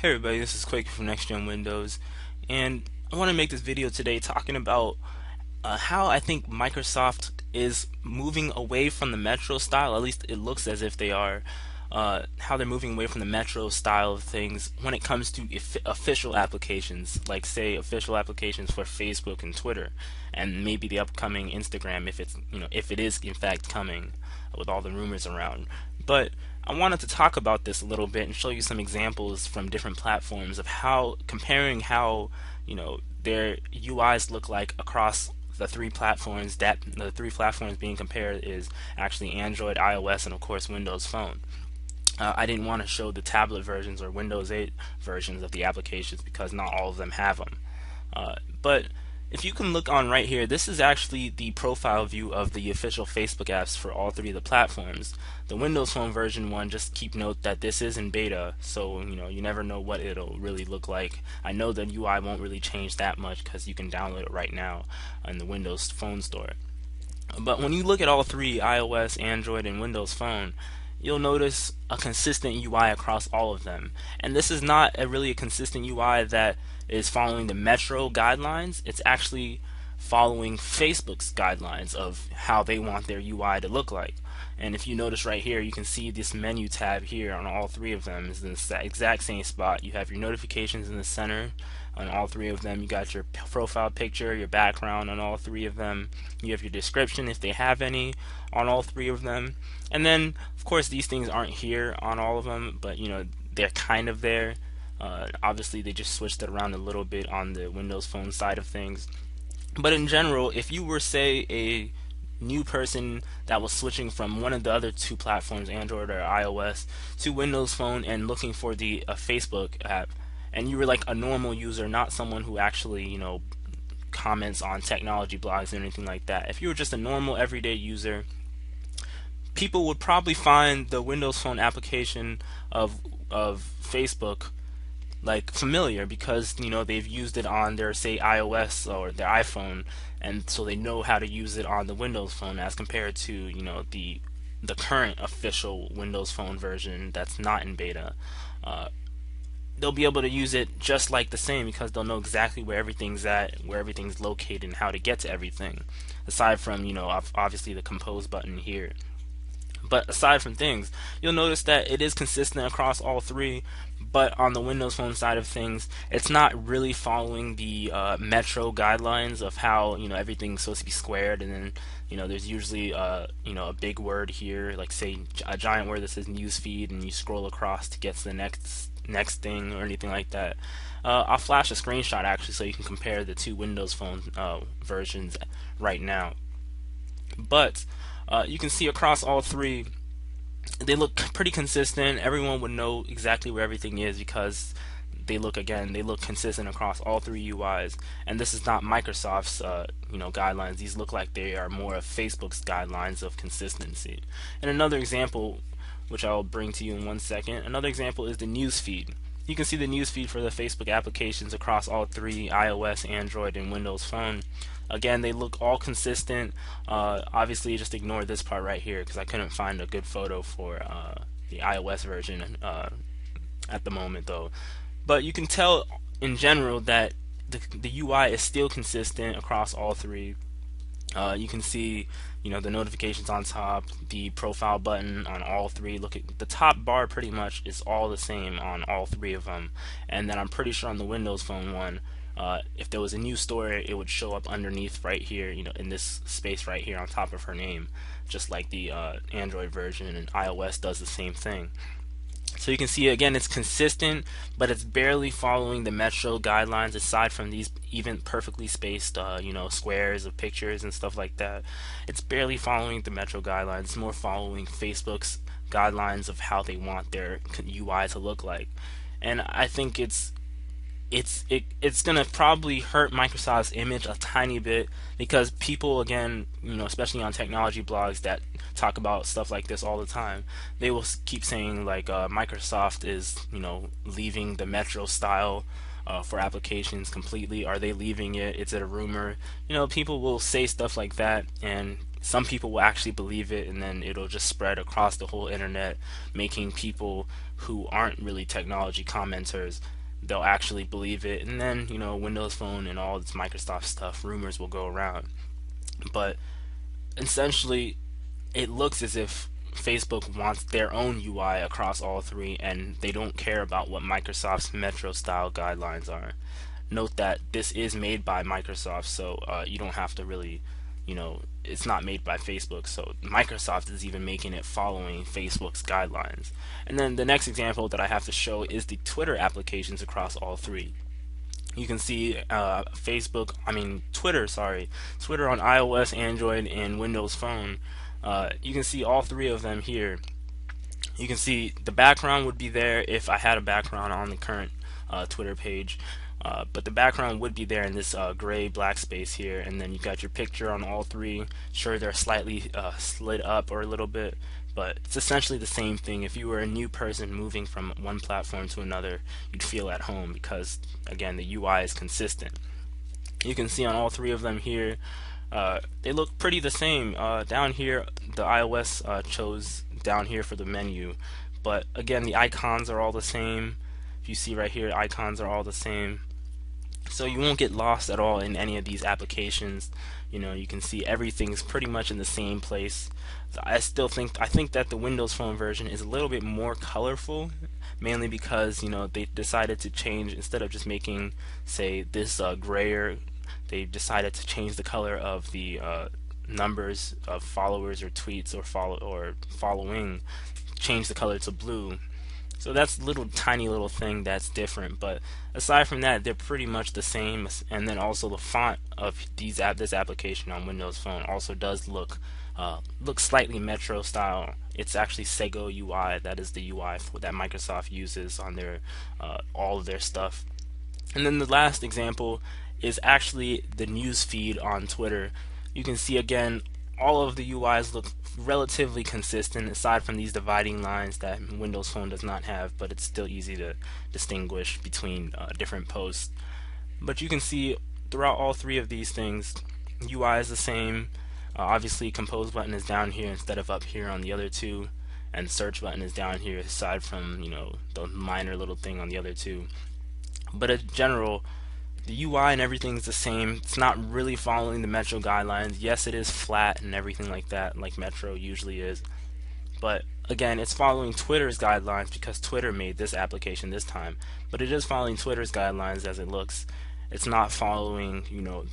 Hey everybody, this is Kweku from Next Gen Windows, and I want to make this video today talking about how I think Microsoft is moving away from the Metro style. At least it looks as if they are. How they're moving away from the Metro style of things when it comes to official applications, like say official applications for Facebook and Twitter, and maybe the upcoming Instagram if if it is in fact coming with all the rumors around. But I wanted to talk about this a little bit and show you some examples from different platforms of how comparing how their UIs look like across the three platforms. That the three platforms being compared is actually Android, iOS, and of course Windows Phone. I didn't want to show the tablet versions or Windows 8 versions of the applications because not all of them have them. But if you can look on right here, this is actually the profile view of the official Facebook apps for all three of the platforms. The Windows Phone version one, just keep note that this is in beta, so you never know what it'll really look like. I know the UI won't really change that much because you can download it right now in the Windows Phone store. But when you look at all three, iOS, Android, and Windows Phone, you'll notice a consistent UI across all of them. And this is not really a consistent UI that is following the Metro guidelines. It's actually following Facebook's guidelines of how they want their UI to look like. And if you notice right here, you can see this menu tab here on all three of them is in the exact same spot. You have your notifications in the center on all three of them. You got your profile picture, your background on all three of them. You have your description if they have any on all three of them. And then, of course, these things aren't here on all of them, but they're kind of there. Obviously, they just switched it around a little bit on the Windows Phone side of things. But in general, if you were, say, a new person that was switching from one of the other two platforms, Android or iOS, to Windows Phone and looking for the Facebook app, and you were like a normal user, not someone who actually, comments on technology blogs or anything like that. If you were just a normal everyday user, people would probably find the Windows Phone application of Facebook like familiar because they've used it on their say iOS or their iPhone, and so they know how to use it on the Windows Phone as compared to the current official Windows Phone version that's not in beta. They'll be able to use it just like the same because they'll know exactly where everything's at, where everything's located, and how to get to everything. Aside from obviously the compose button here. But aside from things, you'll notice that it is consistent across all three. But on the Windows Phone side of things, it's not really following the Metro guidelines of how everything's supposed to be squared, and then there's usually a big word here, like say a giant word that says newsfeed, and you scroll across to get to the next thing or anything like that. I'll flash a screenshot actually so you can compare the two Windows Phone versions right now. But you can see across all three, they look pretty consistent. Everyone would know exactly where everything is because they look consistent across all three UIs. And this is not Microsoft's guidelines. These look like they are more of Facebook's guidelines of consistency. And another example, which I'll bring to you in 1 second, another example is the news feed. You can see the newsfeed for the Facebook applications across all three, iOS, Android, and Windows Phone. Again, they look all consistent. Obviously, just ignore this part right here because I couldn't find a good photo for the iOS version at the moment, though. But you can tell in general that the UI is still consistent across all three. You can see, the notifications on top, the profile button on all three. Look at the top bar, pretty much is all the same on all three of them. And then I'm pretty sure on the Windows Phone one, if there was a new story, it would show up underneath right here, in this space right here on top of her name, just like the Android version, and iOS does the same thing. So you can see again it's consistent, but it's barely following the Metro guidelines aside from these even perfectly spaced squares of pictures and stuff like that. It's barely following the Metro guidelines. It's more following Facebook's guidelines of how they want their UI to look like. And I think it's it's gonna probably hurt Microsoft's image a tiny bit, because people, again, especially on technology blogs that talk about stuff like this all the time, they will keep saying like Microsoft is leaving the Metro style for applications completely. Are they leaving it? Is it a rumor? People will say stuff like that, and some people will actually believe it, and then it'll just spread across the whole internet, making people who aren't really technology commenters, they'll actually believe it. And then Windows Phone and all this Microsoft stuff, rumors will go around. But essentially, it looks as if Facebook wants their own UI across all three, and they don't care about what Microsoft's Metro style guidelines are. Note that this is made by Microsoft, so you don't have to really, it's not made by Facebook, so Microsoft is even making it following Facebook's guidelines. And then the next example that I have to show is the Twitter applications across all three. You can see Twitter on iOS, Android, and Windows Phone. You can see all three of them here. You can see the background would be there if I had a background on the current Twitter page. But the background would be there in this gray black space here, and then you got your picture on all three. Sure, they're slightly slid up or a little bit, but it's essentially the same thing. If you were a new person moving from one platform to another, you'd feel at home because, again, the UI is consistent. You can see on all three of them here, they look pretty the same. Down here, the iOS chose down here for the menu, but again, the icons are all the same. If you see right here, icons are all the same. So you won't get lost at all in any of these applications. You can see everything's pretty much in the same place. So I think that the Windows Phone version is a little bit more colorful, mainly because they decided to change, instead of just making, say, this grayer, they decided to change the color of the numbers of followers or tweets or following, change the color to blue. So that's a tiny little thing that's different, but aside from that, they're pretty much the same. And then also the font of this application on Windows Phone also does look slightly Metro style. It's actually Sego UI. That is the UI that Microsoft uses on their all of their stuff. And then the last example is actually the news feed on Twitter. You can see again all of the UIs look relatively consistent, aside from these dividing lines that Windows Phone does not have, but it's still easy to distinguish between different posts. But you can see throughout all three of these things, UI is the same. Obviously, compose button is down here instead of up here on the other two, and search button is down here aside from the minor little thing on the other two. But in general, the UI and everything is the same. It's not really following the Metro guidelines. Yes, it is flat and everything like that, like Metro usually is. But again, it's following Twitter's guidelines because Twitter made this application this time. But it is following Twitter's guidelines as it looks. It's not following,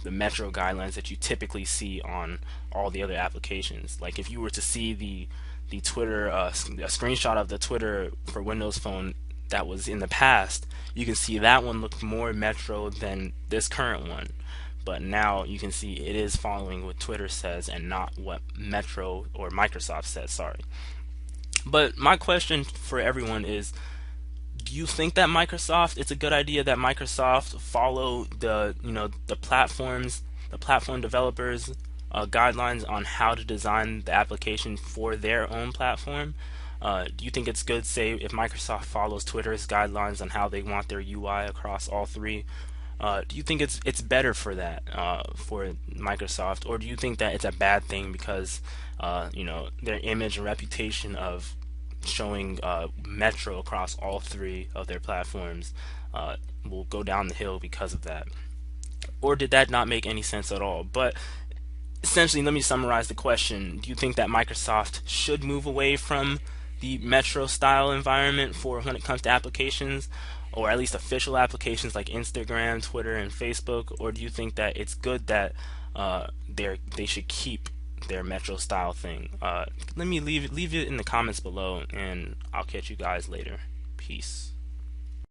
the Metro guidelines that you typically see on all the other applications. Like if you were to see the Twitter, a screenshot of the Twitter for Windows Phone that was in the past, you can see that one looked more Metro than this current one. But now you can see it is following what Twitter says and not what Metro or Microsoft says, sorry. But my question for everyone is, do you think that it's a good idea that Microsoft follow the platform developers guidelines on how to design the application for their own platform? Do you think it's good, say, if Microsoft follows Twitter's guidelines on how they want their UI across all three? Do you think it's better for that for Microsoft, or do you think that it's a bad thing because their image and reputation of showing Metro across all three of their platforms will go down the hill because of that? Or did that not make any sense at all? But essentially, let me summarize the question. Do you think that Microsoft should move away from the Metro style environment for when it comes to applications, or at least official applications like Instagram, Twitter, and Facebook? Or do you think that it's good that they should keep their Metro style thing? Let me leave it in the comments below, and I'll catch you guys later. Peace.